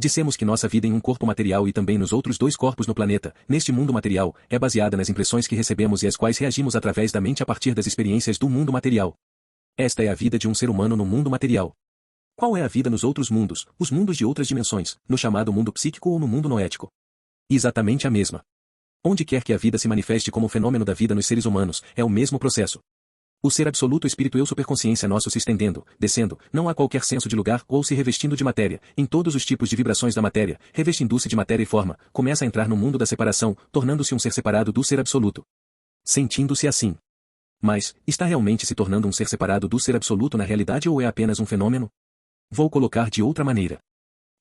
Dissemos que nossa vida em um corpo material e também nos outros dois corpos no planeta, neste mundo material, é baseada nas impressões que recebemos e às quais reagimos através da mente a partir das experiências do mundo material. Esta é a vida de um ser humano no mundo material. Qual é a vida nos outros mundos, os mundos de outras dimensões, no chamado mundo psíquico ou no mundo noético? Exatamente a mesma. Onde quer que a vida se manifeste como fenômeno da vida nos seres humanos, é o mesmo processo. O ser absoluto espírito eu superconsciência nosso se estendendo, descendo, não há qualquer senso de lugar ou se revestindo de matéria, em todos os tipos de vibrações da matéria, revestindo-se de matéria e forma, começa a entrar no mundo da separação, tornando-se um ser separado do ser absoluto. Sentindo-se assim. Mas, está realmente se tornando um ser separado do ser absoluto na realidade ou é apenas um fenômeno? Vou colocar de outra maneira.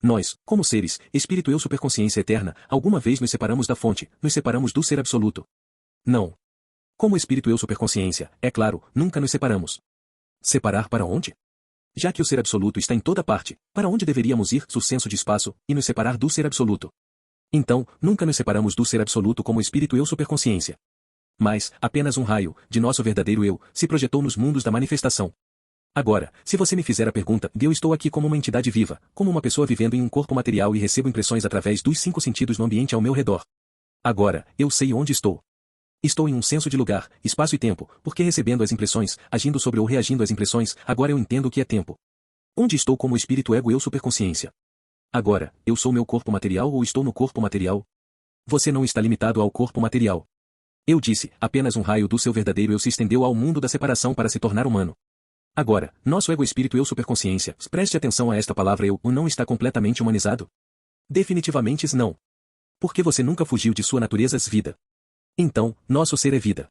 Nós, como seres, espírito eu superconsciência eterna, alguma vez nos separamos da fonte, nos separamos do ser absoluto? Não. Como espírito eu superconsciência, é claro, nunca nos separamos. Separar para onde? Já que o ser absoluto está em toda parte, para onde deveríamos ir, o senso de espaço, e nos separar do ser absoluto? Então, nunca nos separamos do ser absoluto como espírito eu superconsciência. Mas, apenas um raio, de nosso verdadeiro eu, se projetou nos mundos da manifestação. Agora, se você me fizer a pergunta, eu estou aqui como uma entidade viva, como uma pessoa vivendo em um corpo material e recebo impressões através dos 5 sentidos no ambiente ao meu redor. Agora, eu sei onde estou. Estou em um senso de lugar, espaço e tempo, porque recebendo as impressões, agindo sobre ou reagindo às impressões, agora eu entendo o que é tempo. Onde estou como espírito ego eu superconsciência? Agora, eu sou meu corpo material ou estou no corpo material? Você não está limitado ao corpo material. Eu disse, apenas um raio do seu verdadeiro eu se estendeu ao mundo da separação para se tornar humano. Agora, nosso ego espírito eu superconsciência, preste atenção a esta palavra eu, o não está completamente humanizado? Definitivamente não. Porque você nunca fugiu de sua natureza vida. Então, nosso ser é vida.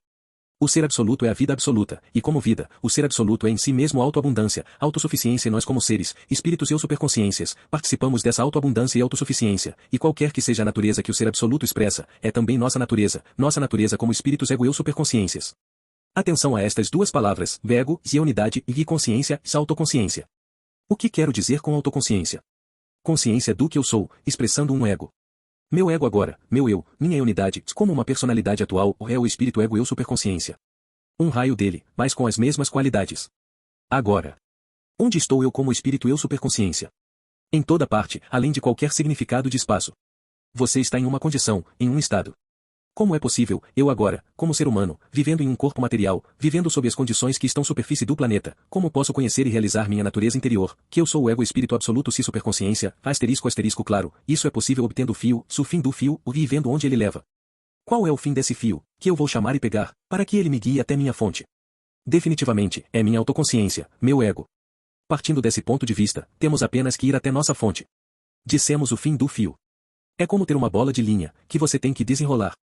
O ser absoluto é a vida absoluta, e como vida, o ser absoluto é em si mesmo autoabundância, autossuficiência e nós como seres, espíritos eu superconsciências, participamos dessa autoabundância e autossuficiência, e qualquer que seja a natureza que o ser absoluto expressa, é também nossa natureza como espíritos ego eu superconsciências. Atenção a estas duas palavras, ego, e unidade, e consciência, autoconsciência. O que quero dizer com autoconsciência? Consciência do que eu sou, expressando um ego. Meu ego agora, meu eu, minha unidade, como uma personalidade atual, é o espírito ego eu superconsciência. Um raio dele, mas com as mesmas qualidades. Agora. Onde estou eu como espírito eu superconsciência? Em toda parte, além de qualquer significado de espaço. Você está em uma condição, em um estado. Como é possível, eu agora, como ser humano, vivendo em um corpo material, vivendo sob as condições que estão superfície do planeta, como posso conhecer e realizar minha natureza interior, que eu sou o ego espírito absoluto se superconsciência, asterisco claro, isso é possível obtendo o fio, o fim do fio, e vendo onde ele leva. Qual é o fim desse fio, que eu vou chamar e pegar, para que ele me guie até minha fonte? Definitivamente, é minha autoconsciência, meu ego. Partindo desse ponto de vista, temos apenas que ir até nossa fonte. Dissemos o fim do fio. É como ter uma bola de linha, que você tem que desenrolar.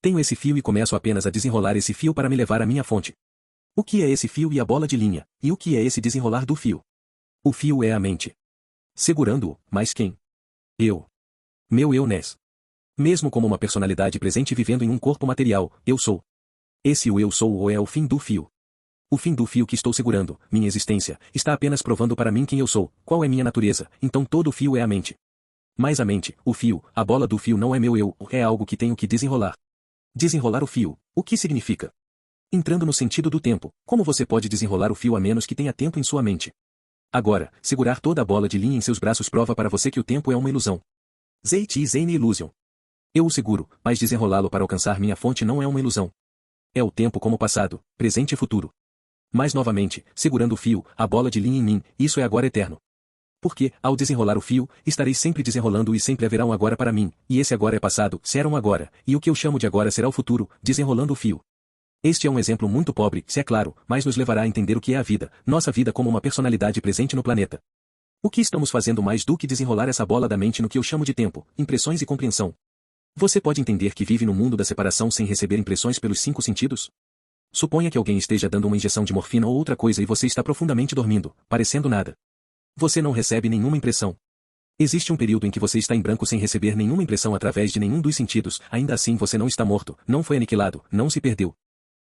Tenho esse fio e começo apenas a desenrolar esse fio para me levar à minha fonte. O que é esse fio e a bola de linha, e o que é esse desenrolar do fio? O fio é a mente. Segurando-o, mas quem? Eu. Meu eu Nes. Mesmo como uma personalidade presente vivendo em um corpo material, eu sou. Esse o eu sou ou é o fim do fio. O fim do fio que estou segurando, minha existência, está apenas provando para mim quem eu sou, qual é minha natureza, então todo o fio é a mente. Mas a mente, o fio, a bola do fio não é meu eu, é algo que tenho que desenrolar. Desenrolar o fio, o que significa? Entrando no sentido do tempo, como você pode desenrolar o fio a menos que tenha tempo em sua mente? Agora, segurar toda a bola de linha em seus braços prova para você que o tempo é uma ilusão. Zeit is eine illusion. Eu o seguro, mas desenrolá-lo para alcançar minha fonte não é uma ilusão. É o tempo como passado, presente e futuro. Mas novamente, segurando o fio, a bola de linha em mim, isso é agora eterno. Porque, ao desenrolar o fio, estarei sempre desenrolando e sempre haverá um agora para mim, e esse agora é passado, será um agora, e o que eu chamo de agora será o futuro, desenrolando o fio. Este é um exemplo muito pobre, se é claro, mas nos levará a entender o que é a vida, nossa vida como uma personalidade presente no planeta. O que estamos fazendo mais do que desenrolar essa bola da mente no que eu chamo de tempo, impressões e compreensão? Você pode entender que vive no mundo da separação sem receber impressões pelos 5 sentidos? Suponha que alguém esteja dando uma injeção de morfina ou outra coisa e você está profundamente dormindo, parecendo nada. Você não recebe nenhuma impressão. Existe um período em que você está em branco sem receber nenhuma impressão através de nenhum dos sentidos, ainda assim você não está morto, não foi aniquilado, não se perdeu.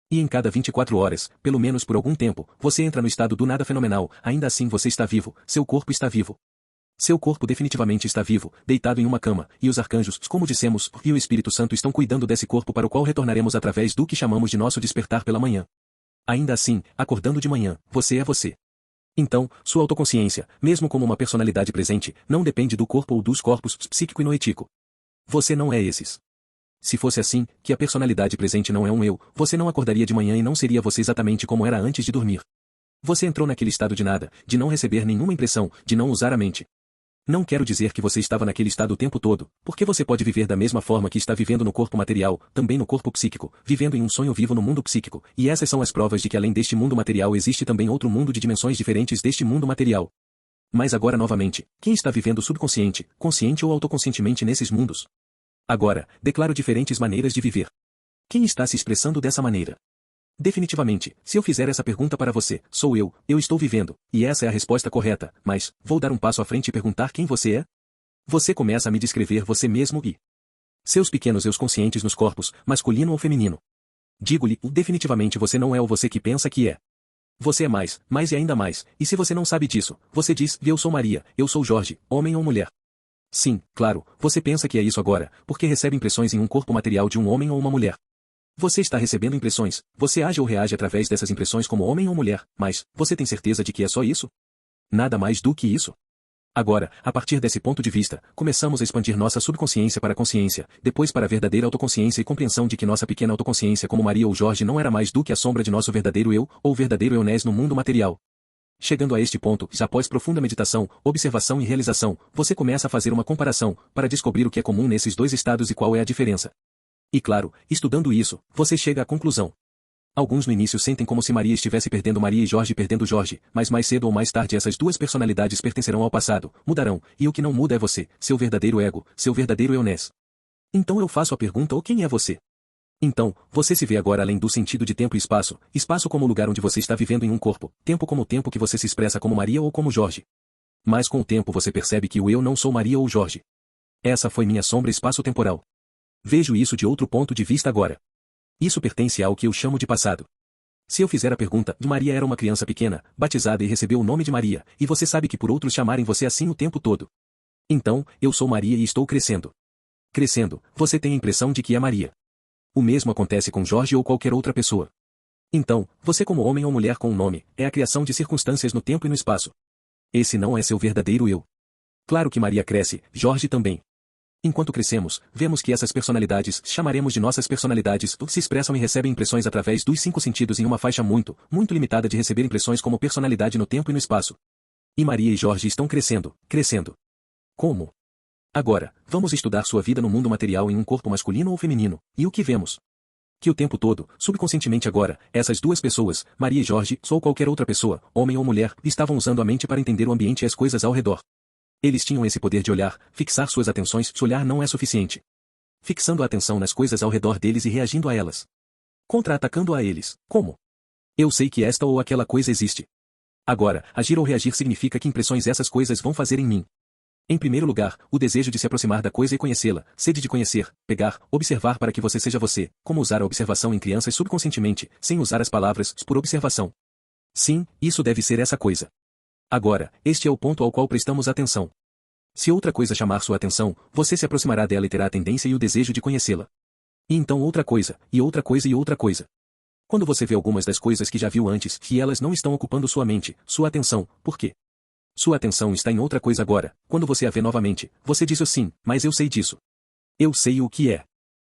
E em cada 24 horas, pelo menos por algum tempo, você entra no estado do nada fenomenal, ainda assim você está vivo, seu corpo está vivo. Seu corpo definitivamente está vivo, deitado em uma cama, e os arcanjos, como dissemos, e o Espírito Santo estão cuidando desse corpo para o qual retornaremos através do que chamamos de nosso despertar pela manhã. Ainda assim, acordando de manhã, você é você. Então, sua autoconsciência, mesmo como uma personalidade presente, não depende do corpo ou dos corpos psíquico e noético. Você não é esses. Se fosse assim, que a personalidade presente não é um eu, você não acordaria de manhã e não seria você exatamente como era antes de dormir. Você entrou naquele estado de nada, de não receber nenhuma impressão, de não usar a mente. Não quero dizer que você estava naquele estado o tempo todo, porque você pode viver da mesma forma que está vivendo no corpo material, também no corpo psíquico, vivendo em um sonho vivo no mundo psíquico, e essas são as provas de que além deste mundo material existe também outro mundo de dimensões diferentes deste mundo material. Mas agora novamente, quem está vivendo subconsciente, consciente ou autoconscientemente nesses mundos? Agora, declaro diferentes maneiras de viver. Quem está se expressando dessa maneira? Definitivamente, se eu fizer essa pergunta para você, sou eu estou vivendo, e essa é a resposta correta, mas, vou dar um passo à frente e perguntar quem você é? Você começa a me descrever você mesmo e seus pequenos eus conscientes nos corpos, masculino ou feminino. Digo-lhe, definitivamente você não é o você que pensa que é. Você é mais e ainda mais, e se você não sabe disso, você diz, eu sou Maria, eu sou Jorge, homem ou mulher. Sim, claro, você pensa que é isso agora, porque recebe impressões em um corpo material de um homem ou uma mulher. Você está recebendo impressões, você age ou reage através dessas impressões como homem ou mulher, mas, você tem certeza de que é só isso? Nada mais do que isso. Agora, a partir desse ponto de vista, começamos a expandir nossa subconsciência para a consciência, depois para a verdadeira autoconsciência e compreensão de que nossa pequena autoconsciência como Maria ou Jorge não era mais do que a sombra de nosso verdadeiro eu, ou verdadeiro eunés no mundo material. Chegando a este ponto, já após profunda meditação, observação e realização, você começa a fazer uma comparação, para descobrir o que é comum nesses dois estados e qual é a diferença. E claro, estudando isso, você chega à conclusão. Alguns no início sentem como se Maria estivesse perdendo Maria e Jorge perdendo Jorge, mas mais cedo ou mais tarde essas duas personalidades pertencerão ao passado, mudarão, e o que não muda é você, seu verdadeiro ego, seu verdadeiro eunés. Então eu faço a pergunta: ou quem é você? Então, você se vê agora além do sentido de tempo e espaço, espaço como o lugar onde você está vivendo em um corpo, tempo como o tempo que você se expressa como Maria ou como Jorge. Mas com o tempo você percebe que o eu não sou Maria ou Jorge. Essa foi minha sombra espaço-temporal. Vejo isso de outro ponto de vista agora. Isso pertence ao que eu chamo de passado. Se eu fizer a pergunta, Maria era uma criança pequena, batizada e recebeu o nome de Maria, e você sabe que por outros chamarem você assim o tempo todo. Então, eu sou Maria e estou crescendo. Crescendo, você tem a impressão de que é Maria. O mesmo acontece com Jorge ou qualquer outra pessoa. Então, você como homem ou mulher com um nome, é a criação de circunstâncias no tempo e no espaço. Esse não é seu verdadeiro eu. Claro que Maria cresce, Jorge também. Enquanto crescemos, vemos que essas personalidades, chamaremos de nossas personalidades, se expressam e recebem impressões através dos 5 sentidos em uma faixa muito limitada de receber impressões como personalidade no tempo e no espaço. E Maria e Jorge estão crescendo, crescendo. Como? Agora, vamos estudar sua vida no mundo material em um corpo masculino ou feminino, e o que vemos? Que o tempo todo, subconscientemente agora, essas duas pessoas, Maria e Jorge, ou qualquer outra pessoa, homem ou mulher, estavam usando a mente para entender o ambiente e as coisas ao redor. Eles tinham esse poder de olhar, fixar suas atenções, se olhar não é suficiente. Fixando a atenção nas coisas ao redor deles e reagindo a elas. Contra-atacando a eles. Como? Eu sei que esta ou aquela coisa existe. Agora, agir ou reagir significa que impressões essas coisas vão fazer em mim. Em primeiro lugar, o desejo de se aproximar da coisa e conhecê-la, sede de conhecer, pegar, observar para que você seja você, como usar a observação em crianças subconscientemente, sem usar as palavras, por observação. Sim, isso deve ser essa coisa. Agora, este é o ponto ao qual prestamos atenção. Se outra coisa chamar sua atenção, você se aproximará dela e terá a tendência e o desejo de conhecê-la. E então outra coisa, e outra coisa e outra coisa. Quando você vê algumas das coisas que já viu antes, e elas não estão ocupando sua mente, sua atenção, por quê? Sua atenção está em outra coisa agora, quando você a vê novamente, você diz sim, mas eu sei disso. Eu sei o que é.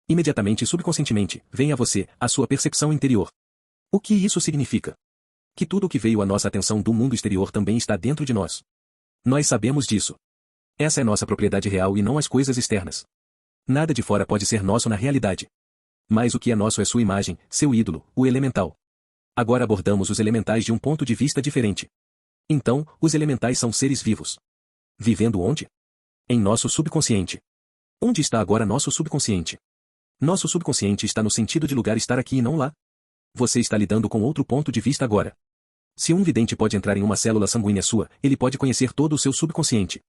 Imediatamente e subconscientemente, vem a você, a sua percepção interior. O que isso significa? Que tudo o que veio à nossa atenção do mundo exterior também está dentro de nós. Nós sabemos disso. Essa é nossa propriedade real e não as coisas externas. Nada de fora pode ser nosso na realidade. Mas o que é nosso é sua imagem, seu ídolo, o elemental. Agora abordamos os elementais de um ponto de vista diferente. Então, os elementais são seres vivos. Vivendo onde? Em nosso subconsciente. Onde está agora nosso subconsciente? Nosso subconsciente está no sentido de lugar estar aqui e não lá. Você está lidando com outro ponto de vista agora. Se um vidente pode entrar em uma célula sanguínea sua, ele pode conhecer todo o seu subconsciente.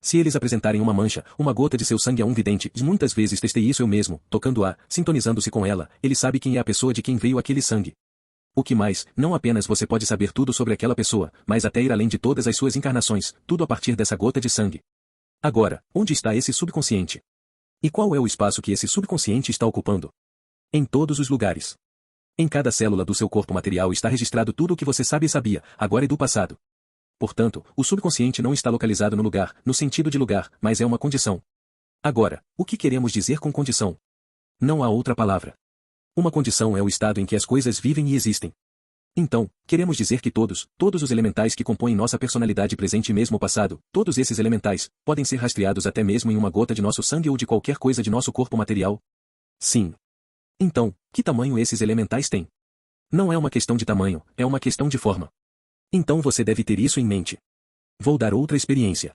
Se eles apresentarem uma mancha, uma gota de seu sangue a um vidente, e muitas vezes testei isso eu mesmo, tocando-a, sintonizando-se com ela, ele sabe quem é a pessoa de quem veio aquele sangue. O que mais, não apenas você pode saber tudo sobre aquela pessoa, mas até ir além de todas as suas encarnações, tudo a partir dessa gota de sangue. Agora, onde está esse subconsciente? E qual é o espaço que esse subconsciente está ocupando? Em todos os lugares. Em cada célula do seu corpo material está registrado tudo o que você sabe e sabia, agora e do passado. Portanto, o subconsciente não está localizado no lugar, no sentido de lugar, mas é uma condição. Agora, o que queremos dizer com condição? Não há outra palavra. Uma condição é o estado em que as coisas vivem e existem. Então, queremos dizer que todos os elementais que compõem nossa personalidade presente e mesmo passado, todos esses elementais, podem ser rastreados até mesmo em uma gota de nosso sangue ou de qualquer coisa de nosso corpo material? Sim. Então, que tamanho esses elementais têm? Não é uma questão de tamanho, é uma questão de forma. Então você deve ter isso em mente. Vou dar outra experiência.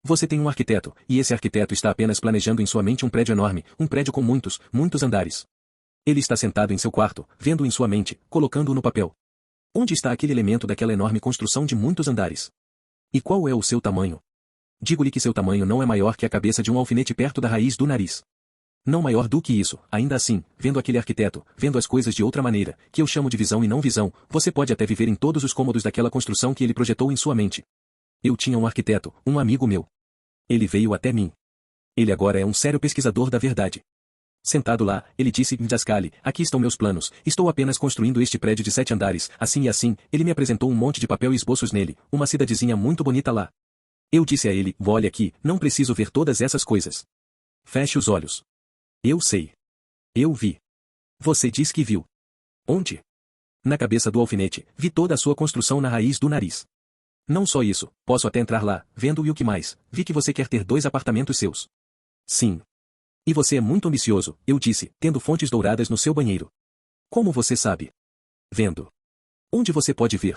Você tem um arquiteto, e esse arquiteto está apenas planejando em sua mente um prédio enorme, um prédio com muitos andares. Ele está sentado em seu quarto, vendo-o em sua mente, colocando-o no papel. Onde está aquele elemento daquela enorme construção de muitos andares? E qual é o seu tamanho? Digo-lhe que seu tamanho não é maior que a cabeça de um alfinete perto da raiz do nariz. Não maior do que isso, ainda assim, vendo aquele arquiteto, vendo as coisas de outra maneira, que eu chamo de visão e não visão, você pode até viver em todos os cômodos daquela construção que ele projetou em sua mente. Eu tinha um arquiteto, um amigo meu. Ele veio até mim. Ele agora é um sério pesquisador da verdade. Sentado lá, ele disse: Dascali, aqui estão meus planos, estou apenas construindo este prédio de 7 andares, assim e assim, ele me apresentou um monte de papel e esboços nele, uma cidadezinha muito bonita lá. Eu disse a ele: olha aqui, não preciso ver todas essas coisas. Feche os olhos. Eu sei. Eu vi. Você diz que viu. Onde? Na cabeça do alfinete, vi toda a sua construção na raiz do nariz. Não só isso, posso até entrar lá, vendo e o que mais, vi que você quer ter 2 apartamentos seus. Sim. E você é muito ambicioso, eu disse, tendo fontes douradas no seu banheiro. Como você sabe? Vendo. Onde você pode ver?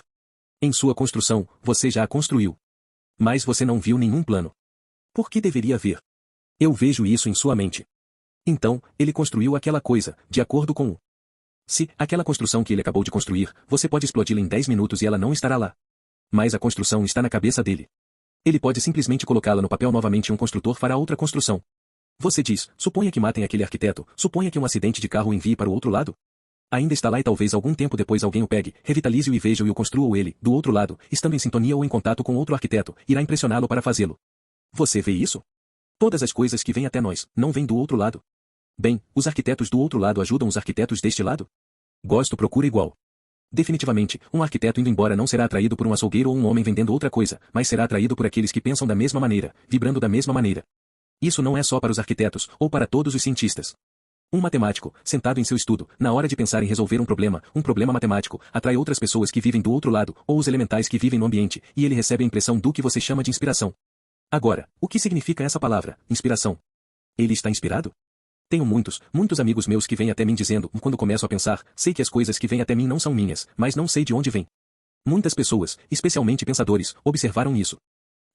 Em sua construção, você já a construiu. Mas você não viu nenhum plano. Por que deveria ver? Eu vejo isso em sua mente. Então, ele construiu aquela coisa, de acordo com o. Se, aquela construção que ele acabou de construir, você pode explodi-la em 10 minutos e ela não estará lá. Mas a construção está na cabeça dele. Ele pode simplesmente colocá-la no papel novamente e um construtor fará outra construção. Você diz, suponha que matem aquele arquiteto, suponha que um acidente de carro o envie para o outro lado. Ainda está lá e talvez algum tempo depois alguém o pegue, revitalize-o e veja-o e o construa ele, do outro lado, estando em sintonia ou em contato com outro arquiteto, irá impressioná-lo para fazê-lo. Você vê isso? Todas as coisas que vêm até nós, não vêm do outro lado. Bem, os arquitetos do outro lado ajudam os arquitetos deste lado? Gosto procura igual. Definitivamente, um arquiteto indo embora não será atraído por um açougueiro ou um homem vendendo outra coisa, mas será atraído por aqueles que pensam da mesma maneira, vibrando da mesma maneira. Isso não é só para os arquitetos, ou para todos os cientistas. Um matemático, sentado em seu estudo, na hora de pensar em resolver um problema matemático, atrai outras pessoas que vivem do outro lado, ou os elementais que vivem no ambiente, e ele recebe a impressão do que você chama de inspiração. Agora, o que significa essa palavra, inspiração? Ele está inspirado? Tenho muitos amigos meus que vêm até mim dizendo, quando começo a pensar, sei que as coisas que vêm até mim não são minhas, mas não sei de onde vêm. Muitas pessoas, especialmente pensadores, observaram isso.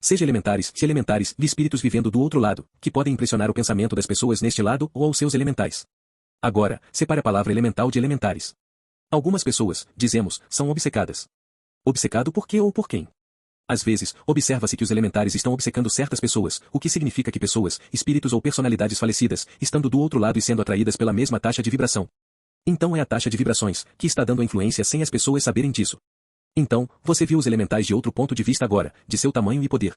Seja elementares, de espíritos vivendo do outro lado, que podem impressionar o pensamento das pessoas neste lado ou aos seus elementais. Agora, separe a palavra elemental de elementares. Algumas pessoas, dizemos, são obcecadas. Obcecado por quê ou por quem? Às vezes, observa-se que os elementares estão obcecando certas pessoas, o que significa que pessoas, espíritos ou personalidades falecidas, estando do outro lado e sendo atraídas pela mesma taxa de vibração. Então é a taxa de vibrações, que está dando a influência sem as pessoas saberem disso. Então, você viu os elementais de outro ponto de vista agora, de seu tamanho e poder.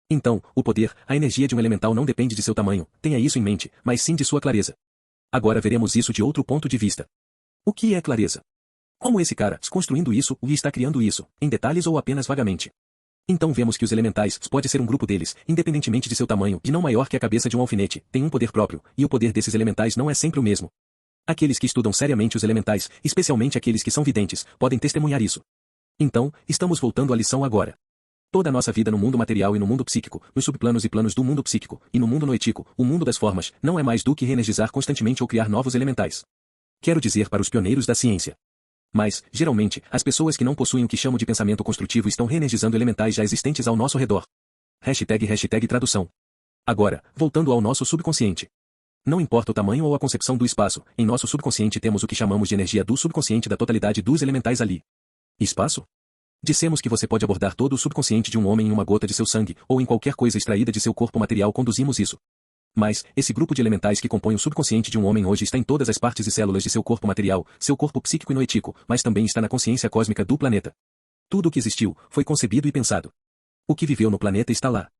Então, o poder, a energia de um elemental não depende de seu tamanho, tenha isso em mente, mas sim de sua clareza. Agora veremos isso de outro ponto de vista. O que é clareza? Como esse cara, construindo isso, e está criando isso, em detalhes ou apenas vagamente? Então vemos que os elementais, pode ser um grupo deles, independentemente de seu tamanho, e não maior que a cabeça de um alfinete, tem um poder próprio, e o poder desses elementais não é sempre o mesmo. Aqueles que estudam seriamente os elementais, especialmente aqueles que são videntes, podem testemunhar isso. Então, estamos voltando à lição agora. Toda a nossa vida no mundo material e no mundo psíquico, nos subplanos e planos do mundo psíquico, e no mundo noetíco, o mundo das formas, não é mais do que reenergizar constantemente ou criar novos elementais. Quero dizer para os pioneiros da ciência. Mas, geralmente, as pessoas que não possuem o que chamo de pensamento construtivo estão reenergizando elementais já existentes ao nosso redor. Hashtag tradução. Agora, voltando ao nosso subconsciente. Não importa o tamanho ou a concepção do espaço, em nosso subconsciente temos o que chamamos de energia do subconsciente da totalidade dos elementais ali. Espaço? Dissemos que você pode abordar todo o subconsciente de um homem em uma gota de seu sangue, ou em qualquer coisa extraída de seu corpo material conduzimos isso. Mas, esse grupo de elementais que compõe o subconsciente de um homem hoje está em todas as partes e células de seu corpo material, seu corpo psíquico e noetíco, mas também está na consciência cósmica do planeta. Tudo o que existiu, foi concebido e pensado. O que viveu no planeta está lá.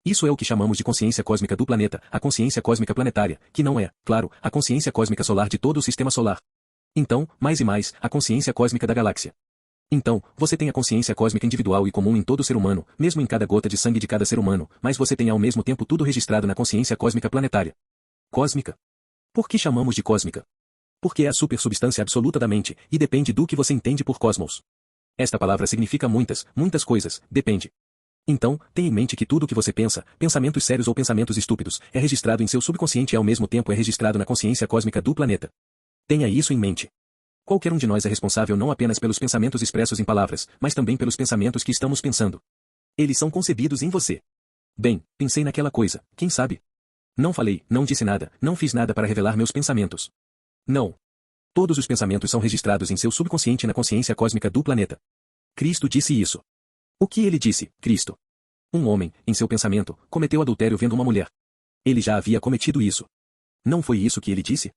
Isso é o que chamamos de consciência cósmica do planeta, a consciência cósmica planetária, que não é, claro, a consciência cósmica solar de todo o sistema solar. Então, mais e mais, a consciência cósmica da galáxia. Então, você tem a consciência cósmica individual e comum em todo ser humano, mesmo em cada gota de sangue de cada ser humano, mas você tem ao mesmo tempo tudo registrado na consciência cósmica planetária. Cósmica? Por que chamamos de cósmica? Porque é a supersubstância absoluta da mente, e depende do que você entende por cosmos. Esta palavra significa muitas, muitas coisas, depende. Então, tenha em mente que tudo o que você pensa, pensamentos sérios ou pensamentos estúpidos, é registrado em seu subconsciente e ao mesmo tempo é registrado na consciência cósmica do planeta. Tenha isso em mente. Qualquer um de nós é responsável não apenas pelos pensamentos expressos em palavras, mas também pelos pensamentos que estamos pensando. Eles são concebidos em você. Bem, pensei naquela coisa, quem sabe? Não falei, não disse nada, não fiz nada para revelar meus pensamentos. Não. Todos os pensamentos são registrados em seu subconsciente na consciência cósmica do planeta. Cristo disse isso. O que ele disse, Cristo? Um homem, em seu pensamento, cometeu adultério vendo uma mulher. Ele já havia cometido isso. Não foi isso que ele disse?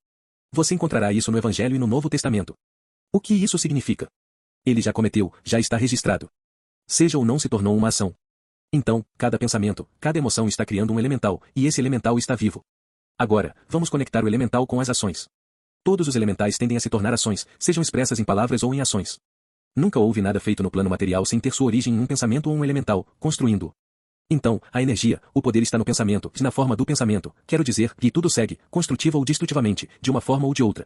Você encontrará isso no Evangelho e no Novo Testamento. O que isso significa? Ele já cometeu, já está registrado. Seja ou não se tornou uma ação. Então, cada pensamento, cada emoção está criando um elemental, e esse elemental está vivo. Agora, vamos conectar o elemental com as ações. Todos os elementais tendem a se tornar ações, sejam expressas em palavras ou em ações. Nunca houve nada feito no plano material sem ter sua origem em um pensamento ou um elemental, construindo-o. Então, a energia, o poder está no pensamento, na forma do pensamento, quero dizer, que tudo segue, construtiva ou destrutivamente, de uma forma ou de outra.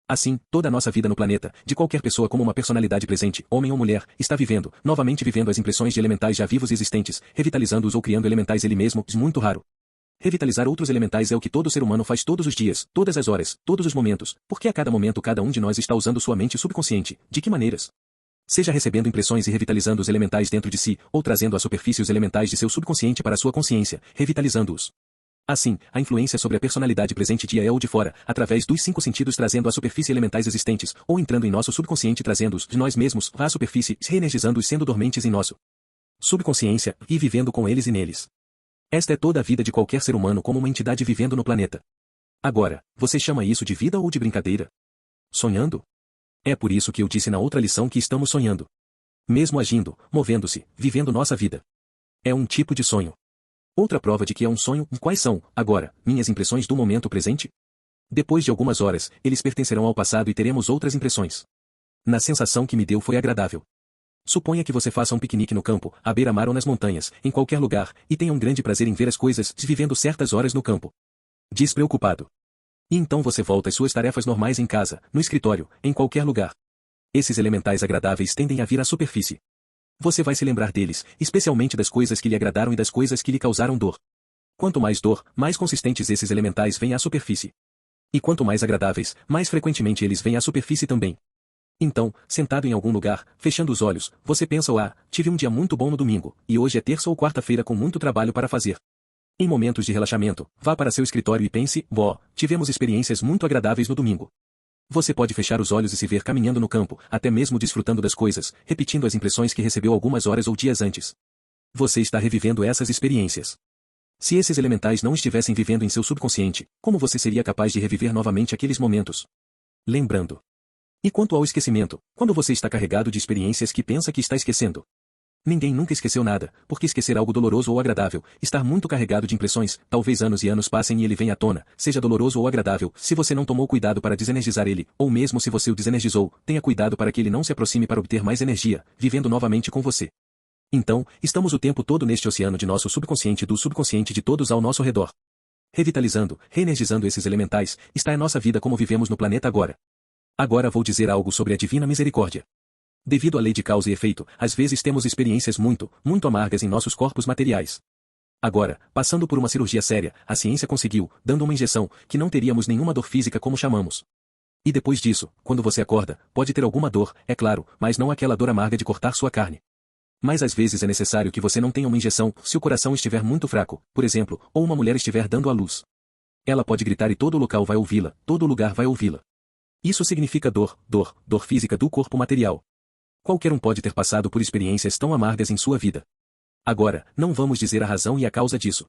Assim, toda a nossa vida no planeta, de qualquer pessoa como uma personalidade presente, homem ou mulher, está vivendo, novamente vivendo as impressões de elementais já vivos e existentes, revitalizando-os ou criando elementais ele mesmo, muito raro. Revitalizar outros elementais é o que todo ser humano faz todos os dias, todas as horas, todos os momentos, porque a cada momento cada um de nós está usando sua mente subconsciente, de que maneiras? Seja recebendo impressões e revitalizando os elementais dentro de si, ou trazendo à superfície os elementais de seu subconsciente para a sua consciência, revitalizando-os. Assim, a influência sobre a personalidade presente dia é ou de fora, através dos 5 sentidos trazendo à superfície elementais existentes, ou entrando em nosso subconsciente trazendo-os de nós mesmos à superfície, reenergizando-os sendo dormentes em nosso subconsciência, e vivendo com eles e neles. Esta é toda a vida de qualquer ser humano como uma entidade vivendo no planeta. Agora, você chama isso de vida ou de brincadeira? Sonhando? É por isso que eu disse na outra lição que estamos sonhando. Mesmo agindo, movendo-se, vivendo nossa vida. É um tipo de sonho. Outra prova de que é um sonho, quais são, agora, minhas impressões do momento presente? Depois de algumas horas, eles pertencerão ao passado e teremos outras impressões. Na sensação que me deu foi agradável. Suponha que você faça um piquenique no campo, à beira-mar ou nas montanhas, em qualquer lugar, e tenha um grande prazer em ver as coisas, vivendo certas horas no campo. Despreocupado. E então você volta às suas tarefas normais em casa, no escritório, em qualquer lugar. Esses elementais agradáveis tendem a vir à superfície. Você vai se lembrar deles, especialmente das coisas que lhe agradaram e das coisas que lhe causaram dor. Quanto mais dor, mais consistentes esses elementais vêm à superfície. E quanto mais agradáveis, mais frequentemente eles vêm à superfície também. Então, sentado em algum lugar, fechando os olhos, você pensa: tive um dia muito bom no domingo, e hoje é terça ou quarta-feira com muito trabalho para fazer. Em momentos de relaxamento, vá para seu escritório e pense: tivemos experiências muito agradáveis no domingo. Você pode fechar os olhos e se ver caminhando no campo, até mesmo desfrutando das coisas, repetindo as impressões que recebeu algumas horas ou dias antes. Você está revivendo essas experiências. Se esses elementais não estivessem vivendo em seu subconsciente, como você seria capaz de reviver novamente aqueles momentos? Lembrando. E quanto ao esquecimento, quando você está carregado de experiências que pensa que está esquecendo? Ninguém nunca esqueceu nada, porque esquecer algo doloroso ou agradável, estar muito carregado de impressões, talvez anos e anos passem e ele venha à tona, seja doloroso ou agradável, se você não tomou cuidado para desenergizar ele, ou mesmo se você o desenergizou, tenha cuidado para que ele não se aproxime para obter mais energia, vivendo novamente com você. Então, estamos o tempo todo neste oceano de nosso subconsciente e do subconsciente de todos ao nosso redor. Revitalizando, reenergizando esses elementais, está a nossa vida como vivemos no planeta agora. Agora vou dizer algo sobre a divina misericórdia. Devido à lei de causa e efeito, às vezes temos experiências muito, muito amargas em nossos corpos materiais. Agora, passando por uma cirurgia séria, a ciência conseguiu, dando uma injeção, que não teríamos nenhuma dor física como chamamos. E depois disso, quando você acorda, pode ter alguma dor, é claro, mas não aquela dor amarga de cortar sua carne. Mas às vezes é necessário que você não tenha uma injeção, se o coração estiver muito fraco, por exemplo, ou uma mulher estiver dando à luz. Ela pode gritar e todo o local vai ouvi-la, todo lugar vai ouvi-la. Isso significa dor física do corpo material. Qualquer um pode ter passado por experiências tão amargas em sua vida. Agora, não vamos dizer a razão e a causa disso.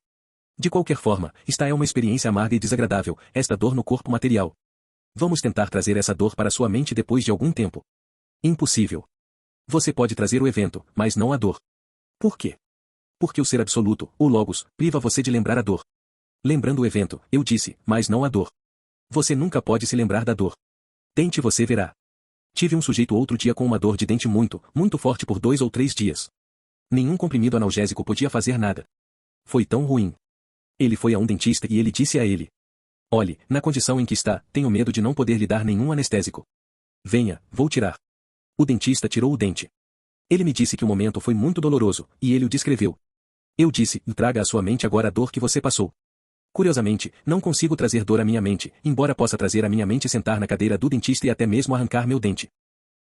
De qualquer forma, esta é uma experiência amarga e desagradável, esta dor no corpo material. Vamos tentar trazer essa dor para sua mente depois de algum tempo. Impossível. Você pode trazer o evento, mas não a dor. Por quê? Porque o ser absoluto, o Logos, priva você de lembrar a dor. Lembrando o evento, eu disse, mas não a dor. Você nunca pode se lembrar da dor. Tente, você verá. Tive um sujeito outro dia com uma dor de dente muito, muito forte por 2 ou 3 dias. Nenhum comprimido analgésico podia fazer nada. Foi tão ruim. Ele foi a um dentista e ele disse a ele: olhe, na condição em que está, tenho medo de não poder lhe dar nenhum anestésico. Venha, vou tirar. O dentista tirou o dente. Ele me disse que o momento foi muito doloroso, e ele o descreveu. Eu disse: traga à sua mente agora a dor que você passou. Curiosamente, não consigo trazer dor à minha mente, embora possa trazer à minha mente sentar na cadeira do dentista e até mesmo arrancar meu dente.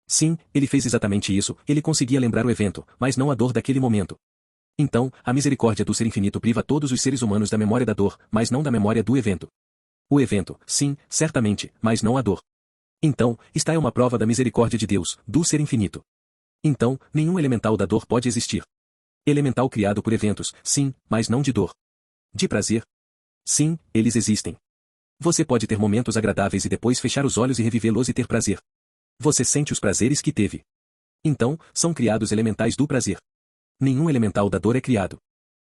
Sim, ele fez exatamente isso, ele conseguia lembrar o evento, mas não a dor daquele momento. Então, a misericórdia do Ser Infinito priva todos os seres humanos da memória da dor, mas não da memória do evento. O evento, sim, certamente, mas não a dor. Então, esta é uma prova da misericórdia de Deus, do Ser Infinito. Então, nenhum elemental da dor pode existir. Elemental criado por eventos, sim, mas não de dor. De prazer? Sim, eles existem. Você pode ter momentos agradáveis e depois fechar os olhos e revivê-los e ter prazer. Você sente os prazeres que teve. Então, são criados elementais do prazer. Nenhum elemental da dor é criado.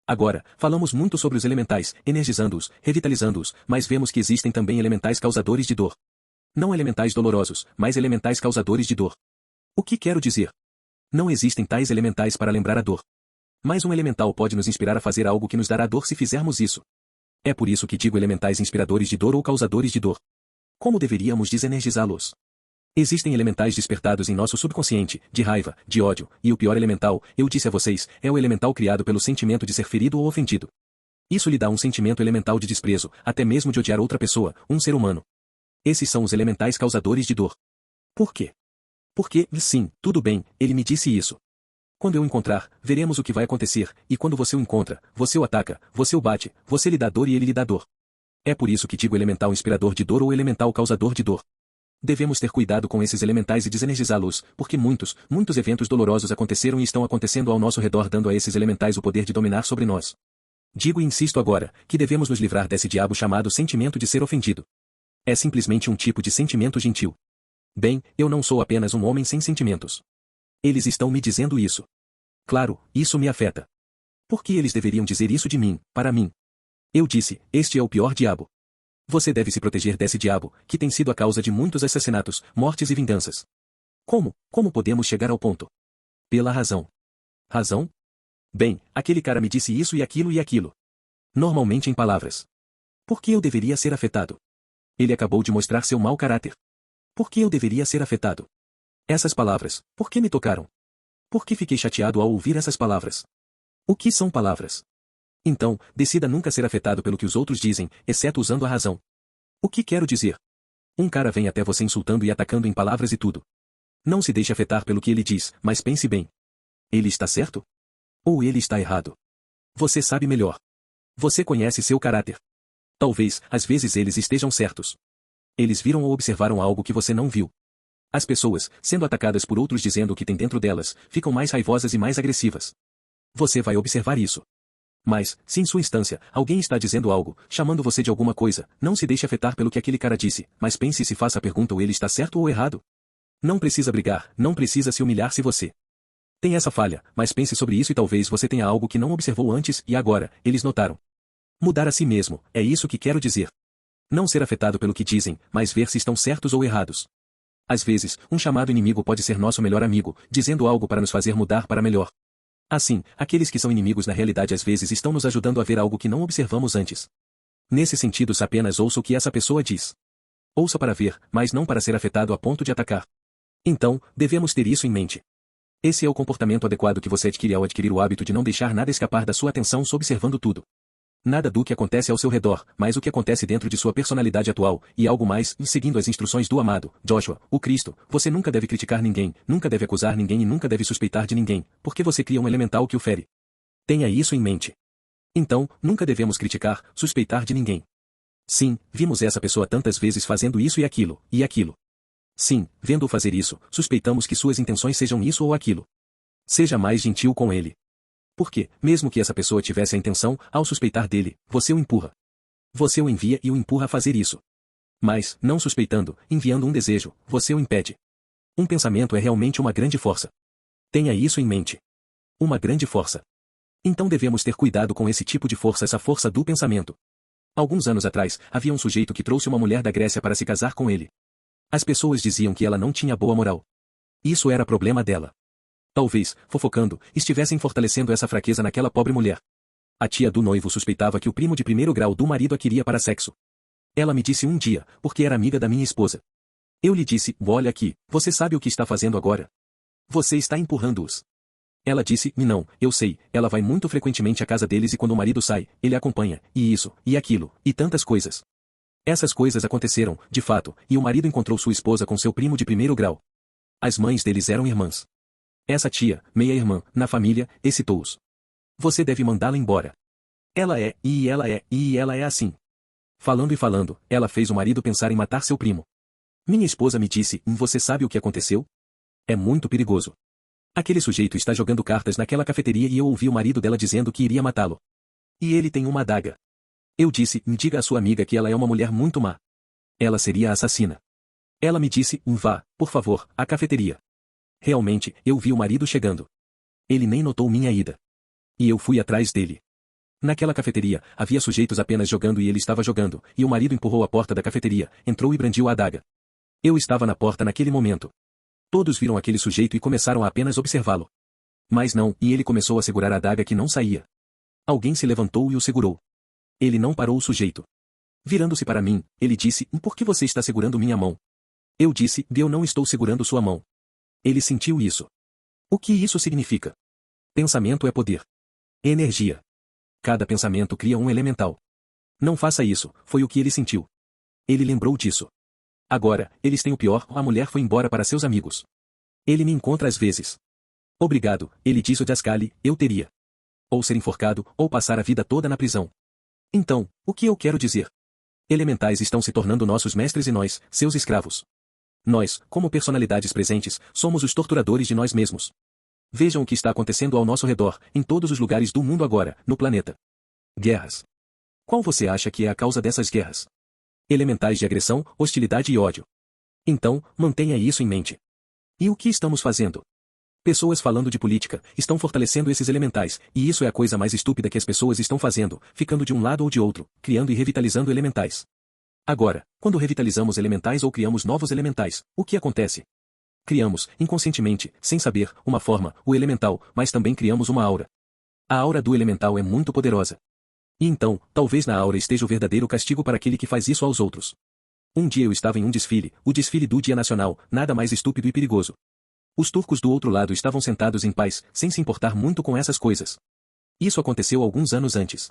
Agora, falamos muito sobre os elementais, energizando-os, revitalizando-os, mas vemos que existem também elementais causadores de dor. Não elementais dolorosos, mas elementais causadores de dor. O que quero dizer? Não existem tais elementais para lembrar a dor. Mas um elemental pode nos inspirar a fazer algo que nos dará dor se fizermos isso. É por isso que digo elementais inspiradores de dor ou causadores de dor. Como deveríamos desenergizá-los? Existem elementais despertados em nosso subconsciente, de raiva, de ódio, e o pior elemental, eu disse a vocês, é o elemental criado pelo sentimento de ser ferido ou ofendido. Isso lhe dá um sentimento elemental de desprezo, até mesmo de odiar outra pessoa, um ser humano. Esses são os elementais causadores de dor. Por quê? Porque, sim, tudo bem, ele me disse isso. Quando eu o encontrar, veremos o que vai acontecer, e quando você o encontra, você o ataca, você o bate, você lhe dá dor e ele lhe dá dor. É por isso que digo elemental inspirador de dor ou elemental causador de dor. Devemos ter cuidado com esses elementais e desenergizá-los, porque muitos eventos dolorosos aconteceram e estão acontecendo ao nosso redor, dando a esses elementais o poder de dominar sobre nós. Digo e insisto agora, que devemos nos livrar desse diabo chamado sentimento de ser ofendido. É simplesmente um tipo de sentimento gentil. Bem, eu não sou apenas um homem sem sentimentos. Eles estão me dizendo isso. Claro, isso me afeta. Por que eles deveriam dizer isso de mim, para mim? Eu disse: este é o pior diabo. Você deve se proteger desse diabo, que tem sido a causa de muitos assassinatos, mortes e vinganças. Como? Como podemos chegar ao ponto? Pela razão. Razão? Bem, aquele cara me disse isso e aquilo e aquilo. Normalmente em palavras. Por que eu deveria ser afetado? Ele acabou de mostrar seu mau caráter. Por que eu deveria ser afetado? Essas palavras, por que me tocaram? Por que fiquei chateado ao ouvir essas palavras? O que são palavras? Então, decida nunca ser afetado pelo que os outros dizem, exceto usando a razão. O que quero dizer? Um cara vem até você insultando e atacando em palavras e tudo. Não se deixe afetar pelo que ele diz, mas pense bem. Ele está certo? Ou ele está errado? Você sabe melhor. Você conhece seu caráter. Talvez, às vezes eles estejam certos. Eles viram ou observaram algo que você não viu. As pessoas, sendo atacadas por outros dizendo o que tem dentro delas, ficam mais raivosas e mais agressivas. Você vai observar isso. Mas, se em sua instância, alguém está dizendo algo, chamando você de alguma coisa, não se deixe afetar pelo que aquele cara disse, mas pense e se faça a pergunta: ou ele está certo ou errado? Não precisa brigar, não precisa se humilhar se você tem essa falha, mas pense sobre isso e talvez você tenha algo que não observou antes e agora, eles notaram. Mudar a si mesmo, é isso que quero dizer. Não ser afetado pelo que dizem, mas ver se estão certos ou errados. Às vezes, um chamado inimigo pode ser nosso melhor amigo, dizendo algo para nos fazer mudar para melhor. Assim, aqueles que são inimigos na realidade às vezes estão nos ajudando a ver algo que não observamos antes. Nesse sentido, apenas ouça o que essa pessoa diz. Ouça para ver, mas não para ser afetado a ponto de atacar. Então, devemos ter isso em mente. Esse é o comportamento adequado que você adquire ao adquirir o hábito de não deixar nada escapar da sua atenção, observando tudo. Nada do que acontece ao seu redor, mas o que acontece dentro de sua personalidade atual, e algo mais, seguindo as instruções do amado, Joshua, o Cristo, você nunca deve criticar ninguém, nunca deve acusar ninguém e nunca deve suspeitar de ninguém, porque você cria um elemental que o fere. Tenha isso em mente. Então, nunca devemos criticar, suspeitar de ninguém. Sim, vimos essa pessoa tantas vezes fazendo isso e aquilo, e aquilo. Sim, vendo-o fazer isso, suspeitamos que suas intenções sejam isso ou aquilo. Seja mais gentil com ele. Porque, mesmo que essa pessoa tivesse a intenção, ao suspeitar dele, você o empurra. Você o envia e o empurra a fazer isso. Mas, não suspeitando, enviando um desejo, você o impede. Um pensamento é realmente uma grande força. Tenha isso em mente. Uma grande força. Então devemos ter cuidado com esse tipo de força, essa força do pensamento. Alguns anos atrás, havia um sujeito que trouxe uma mulher da Grécia para se casar com ele. As pessoas diziam que ela não tinha boa moral. Isso era problema dela. Talvez, fofocando, estivessem fortalecendo essa fraqueza naquela pobre mulher. A tia do noivo suspeitava que o primo de primeiro grau do marido a queria para sexo. Ela me disse um dia, porque era amiga da minha esposa. Eu lhe disse, olha aqui, você sabe o que está fazendo agora? Você está empurrando-os. Ela disse, não, eu sei, ela vai muito frequentemente à casa deles e quando o marido sai, ele acompanha, e isso, e aquilo, e tantas coisas. Essas coisas aconteceram, de fato, e o marido encontrou sua esposa com seu primo de primeiro grau. As mães deles eram irmãs. Essa tia, meia-irmã, na família, excitou-os. Você deve mandá-la embora. Ela é assim. Falando e falando, ela fez o marido pensar em matar seu primo. Minha esposa me disse, você sabe o que aconteceu? É muito perigoso. Aquele sujeito está jogando cartas naquela cafeteria e eu ouvi o marido dela dizendo que iria matá-lo. E ele tem uma adaga. Eu disse, diga à sua amiga que ela é uma mulher muito má. Ela seria a assassina. Ela me disse, vá, por favor, à cafeteria. Realmente, eu vi o marido chegando. Ele nem notou minha ida. E eu fui atrás dele. Naquela cafeteria, havia sujeitos apenas jogando e ele estava jogando, e o marido empurrou a porta da cafeteria, entrou e brandiu a adaga. Eu estava na porta naquele momento. Todos viram aquele sujeito e começaram a apenas observá-lo. Mas não, e ele começou a segurar a adaga que não saía. Alguém se levantou e o segurou. Ele não parou o sujeito. Virando-se para mim, ele disse, por que você está segurando minha mão? Eu disse, eu não estou segurando sua mão. Ele sentiu isso. O que isso significa? Pensamento é poder. Energia. Cada pensamento cria um elemental. Não faça isso, foi o que ele sentiu. Ele lembrou disso. Agora, eles têm o pior, a mulher foi embora para seus amigos. Ele me encontra às vezes. Obrigado, ele disse o Dascali, eu teria. Ou ser enforcado, ou passar a vida toda na prisão. Então, o que eu quero dizer? Elementais estão se tornando nossos mestres e nós, seus escravos. Nós, como personalidades presentes, somos os torturadores de nós mesmos. Vejam o que está acontecendo ao nosso redor, em todos os lugares do mundo agora, no planeta. Guerras. Qual você acha que é a causa dessas guerras? Elementais de agressão, hostilidade e ódio. Então, mantenha isso em mente. E o que estamos fazendo? Pessoas falando de política, estão fortalecendo esses elementais, e isso é a coisa mais estúpida que as pessoas estão fazendo, ficando de um lado ou de outro, criando e revitalizando elementais. Agora, quando revitalizamos elementais ou criamos novos elementais, o que acontece? Criamos, inconscientemente, sem saber, uma forma, o elemental, mas também criamos uma aura. A aura do elemental é muito poderosa. E então, talvez na aura esteja o verdadeiro castigo para aquele que faz isso aos outros. Um dia eu estava em um desfile, o desfile do Dia Nacional, nada mais estúpido e perigoso. Os turcos do outro lado estavam sentados em paz, sem se importar muito com essas coisas. Isso aconteceu alguns anos antes.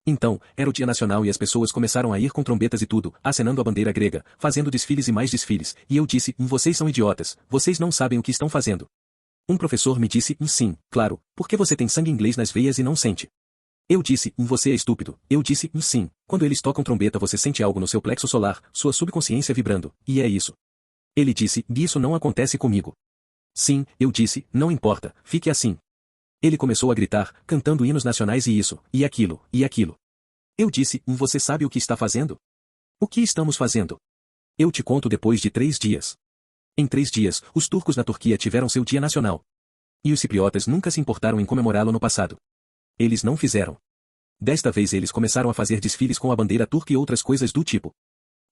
Então, era o Dia Nacional e as pessoas começaram a ir com trombetas e tudo, acenando a bandeira grega, fazendo desfiles e mais desfiles, e eu disse, vocês são idiotas, vocês não sabem o que estão fazendo. Um professor me disse, sim, claro, porque você tem sangue inglês nas veias e não sente. Eu disse, você é estúpido, eu disse, sim, quando eles tocam trombeta você sente algo no seu plexo solar, sua subconsciência vibrando, e é isso. Ele disse, isso não acontece comigo. Sim, eu disse, não importa, fique assim. Ele começou a gritar, cantando hinos nacionais e isso, e aquilo, e aquilo. Eu disse, você sabe o que está fazendo? O que estamos fazendo? Eu te conto depois de 3 dias. Em 3 dias, os turcos na Turquia tiveram seu dia nacional. E os cipriotas nunca se importaram em comemorá-lo no passado. Eles não fizeram. Desta vez eles começaram a fazer desfiles com a bandeira turca e outras coisas do tipo.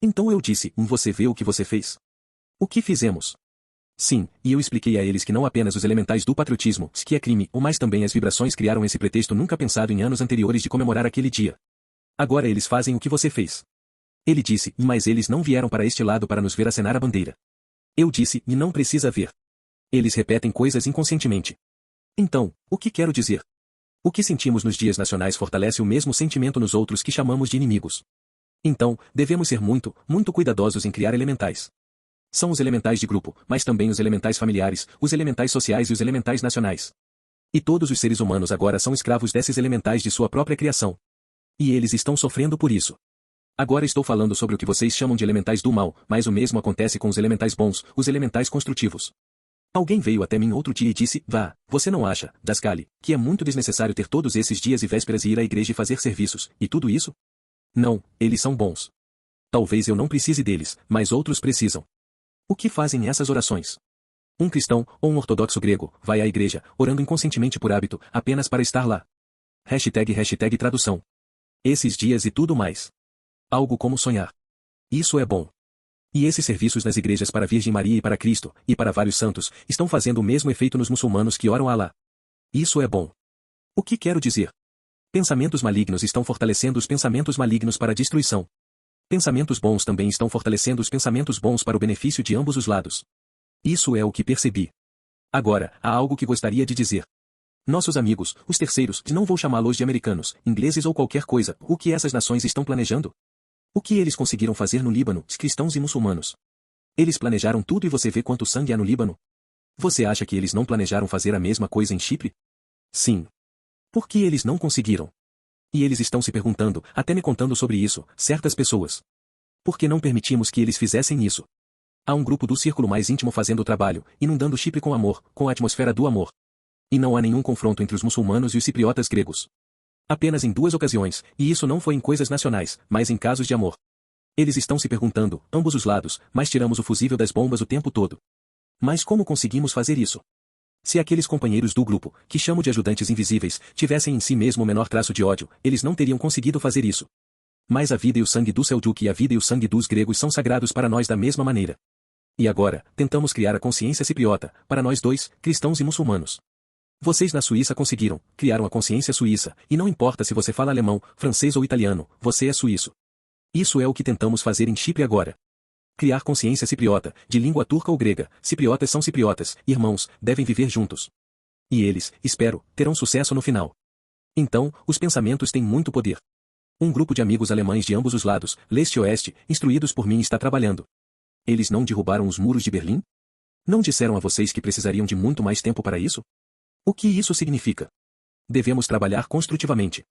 Então eu disse, você vê o que você fez? O que fizemos? Sim, e eu expliquei a eles que não apenas os elementais do patriotismo, que é crime, mas também as vibrações criaram esse pretexto nunca pensado em anos anteriores de comemorar aquele dia. Agora eles fazem o que você fez. Ele disse, mas eles não vieram para este lado para nos ver acenar a bandeira. Eu disse, e não precisa ver. Eles repetem coisas inconscientemente. Então, o que quero dizer? O que sentimos nos dias nacionais fortalece o mesmo sentimento nos outros que chamamos de inimigos. Então, devemos ser muito, muito cuidadosos em criar elementais. São os elementais de grupo, mas também os elementais familiares, os elementais sociais e os elementais nacionais. E todos os seres humanos agora são escravos desses elementais de sua própria criação. E eles estão sofrendo por isso. Agora estou falando sobre o que vocês chamam de elementais do mal, mas o mesmo acontece com os elementais bons, os elementais construtivos. Alguém veio até mim outro dia e disse, vá, você não acha, Dascali, que é muito desnecessário ter todos esses dias e vésperas e ir à igreja e fazer serviços, e tudo isso? Não, eles são bons. Talvez eu não precise deles, mas outros precisam. O que fazem essas orações? Um cristão, ou um ortodoxo grego, vai à igreja, orando inconscientemente por hábito, apenas para estar lá. Hashtag tradução. Esses dias e tudo mais. Algo como sonhar. Isso é bom. E esses serviços nas igrejas para a Virgem Maria e para Cristo, e para vários santos, estão fazendo o mesmo efeito nos muçulmanos que oram a Alá. Isso é bom. O que quero dizer? Pensamentos malignos estão fortalecendo os pensamentos malignos para a destruição. Pensamentos bons também estão fortalecendo os pensamentos bons para o benefício de ambos os lados. Isso é o que percebi. Agora, há algo que gostaria de dizer. Nossos amigos, os terceiros, não vou chamá-los de americanos, ingleses ou qualquer coisa, o que essas nações estão planejando? O que eles conseguiram fazer no Líbano, cristãos e muçulmanos? Eles planejaram tudo e você vê quanto sangue há no Líbano? Você acha que eles não planejaram fazer a mesma coisa em Chipre? Sim. Por que eles não conseguiram? E eles estão se perguntando, até me contando sobre isso, certas pessoas. Por que não permitimos que eles fizessem isso? Há um grupo do círculo mais íntimo fazendo o trabalho, inundando Chipre com amor, com a atmosfera do amor. E não há nenhum confronto entre os muçulmanos e os cipriotas gregos. Apenas em 2 ocasiões, e isso não foi em coisas nacionais, mas em casos de amor. Eles estão se perguntando, ambos os lados, mas tiramos o fusível das bombas o tempo todo. Mas como conseguimos fazer isso? Se aqueles companheiros do grupo, que chamo de ajudantes invisíveis, tivessem em si mesmo o menor traço de ódio, eles não teriam conseguido fazer isso. Mas a vida e o sangue do Seljuk e a vida e o sangue dos gregos são sagrados para nós da mesma maneira. E agora, tentamos criar a consciência cipriota, para nós dois, cristãos e muçulmanos. Vocês na Suíça conseguiram, criaram a consciência suíça, e não importa se você fala alemão, francês ou italiano, você é suíço. Isso é o que tentamos fazer em Chipre agora. Criar consciência cipriota, de língua turca ou grega, cipriotas são cipriotas, irmãos, devem viver juntos. E eles, espero, terão sucesso no final. Então, os pensamentos têm muito poder. Um grupo de amigos alemães de ambos os lados, leste e oeste, instruídos por mim está trabalhando. Eles não derrubaram os muros de Berlim? Não disseram a vocês que precisariam de muito mais tempo para isso? O que isso significa? Devemos trabalhar construtivamente.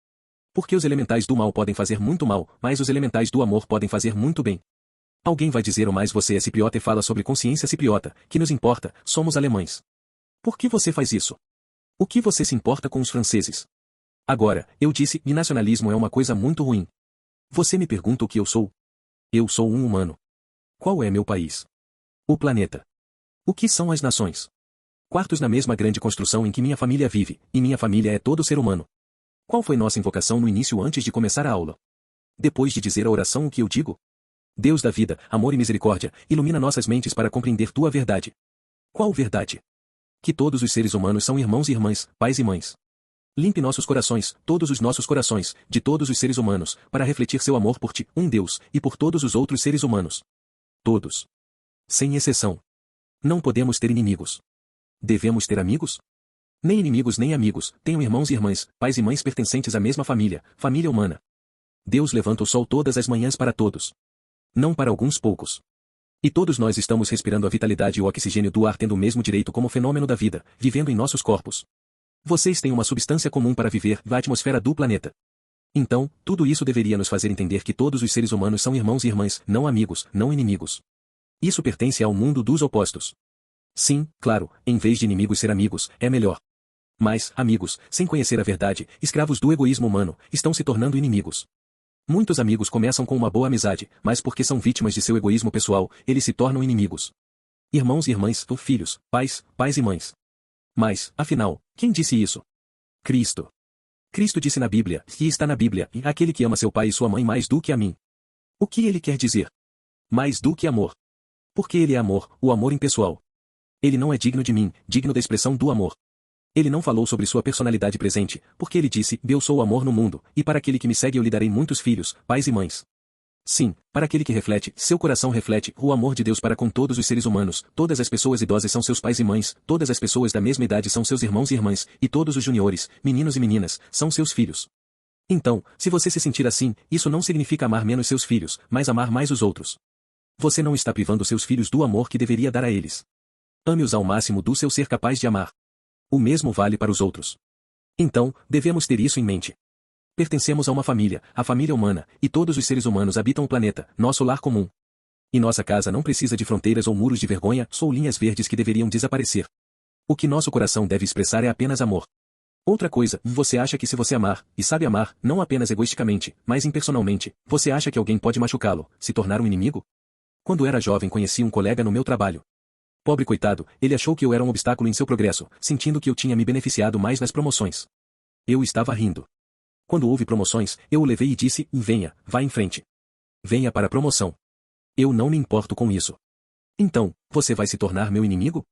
Porque os elementais do mal podem fazer muito mal, mas os elementais do amor podem fazer muito bem. Alguém vai dizer ou mais você é cipriota e fala sobre consciência cipriota, que nos importa, somos alemães. Por que você faz isso? O que você se importa com os franceses? Agora, eu disse, binacionalismo é uma coisa muito ruim. Você me pergunta o que eu sou? Eu sou um humano. Qual é meu país? O planeta. O que são as nações? Quartos na mesma grande construção em que minha família vive, e minha família é todo ser humano. Qual foi nossa invocação no início antes de começar a aula? Depois de dizer a oração o que eu digo? Deus da vida, amor e misericórdia, ilumina nossas mentes para compreender tua verdade. Qual verdade? Que todos os seres humanos são irmãos e irmãs, pais e mães. Limpe nossos corações, todos os nossos corações, de todos os seres humanos, para refletir seu amor por ti, um Deus, e por todos os outros seres humanos. Todos. Sem exceção. Não podemos ter inimigos. Devemos ter amigos? Nem inimigos nem amigos, tenham irmãos e irmãs, pais e mães pertencentes à mesma família, família humana. Deus levanta o sol todas as manhãs para todos. Não para alguns poucos. E todos nós estamos respirando a vitalidade e o oxigênio do ar tendo o mesmo direito como fenômeno da vida, vivendo em nossos corpos. Vocês têm uma substância comum para viver, a atmosfera do planeta. Então, tudo isso deveria nos fazer entender que todos os seres humanos são irmãos e irmãs, não amigos, não inimigos. Isso pertence ao mundo dos opostos. Sim, claro, em vez de inimigos ser amigos, é melhor. Mas, amigos, sem conhecer a verdade, escravos do egoísmo humano, estão se tornando inimigos. Muitos amigos começam com uma boa amizade, mas porque são vítimas de seu egoísmo pessoal, eles se tornam inimigos. Irmãos e irmãs, filhos, pais e mães. Mas, afinal, quem disse isso? Cristo. Cristo disse na Bíblia, e está na Bíblia, aquele que ama seu pai e sua mãe mais do que a mim. O que ele quer dizer? Mais do que amor. Porque ele é amor, o amor impessoal. Ele não é digno de mim, digno da expressão do amor. Ele não falou sobre sua personalidade presente, porque ele disse, eu sou o amor no mundo, e para aquele que me segue eu lhe darei muitos filhos, pais e mães. Sim, para aquele que reflete, seu coração reflete, o amor de Deus para com todos os seres humanos, todas as pessoas idosas são seus pais e mães, todas as pessoas da mesma idade são seus irmãos e irmãs, e todos os juniores, meninos e meninas, são seus filhos. Então, se você se sentir assim, isso não significa amar menos seus filhos, mas amar mais os outros. Você não está privando seus filhos do amor que deveria dar a eles. Ame-os ao máximo do seu ser capaz de amar. O mesmo vale para os outros. Então, devemos ter isso em mente. Pertencemos a uma família, a família humana, e todos os seres humanos habitam o planeta, nosso lar comum. E nossa casa não precisa de fronteiras ou muros de vergonha, ou linhas verdes que deveriam desaparecer. O que nosso coração deve expressar é apenas amor. Outra coisa, você acha que se você amar, e sabe amar, não apenas egoisticamente, mas impersonalmente, você acha que alguém pode machucá-lo, se tornar um inimigo? Quando era jovem conheci um colega no meu trabalho. Pobre coitado, ele achou que eu era um obstáculo em seu progresso, sentindo que eu tinha me beneficiado mais nas promoções. Eu estava rindo. Quando houve promoções, eu o levei e disse, venha, vá em frente. Venha para a promoção. Eu não me importo com isso. Então, você vai se tornar meu inimigo?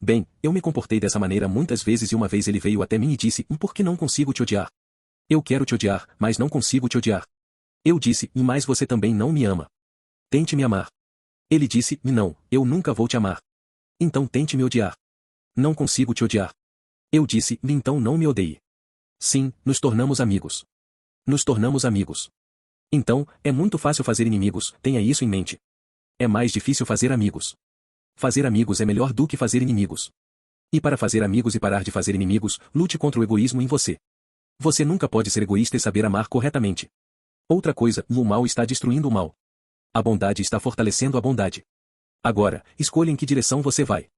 Bem, eu me comportei dessa maneira muitas vezes e uma vez ele veio até mim e disse, por que não consigo te odiar? Eu quero te odiar, mas não consigo te odiar. Eu disse, mas você também não me ama. Tente me amar. Ele disse, não, eu nunca vou te amar. Então tente me odiar. Não consigo te odiar. Eu disse, então não me odeie. Sim, nos tornamos amigos. Nos tornamos amigos. Então, é muito fácil fazer inimigos, tenha isso em mente. É mais difícil fazer amigos. Fazer amigos é melhor do que fazer inimigos. E para fazer amigos e parar de fazer inimigos, lute contra o egoísmo em você. Você nunca pode ser egoísta e saber amar corretamente. Outra coisa, o mal está destruindo o mal. A bondade está fortalecendo a bondade. Agora, escolha em que direção você vai.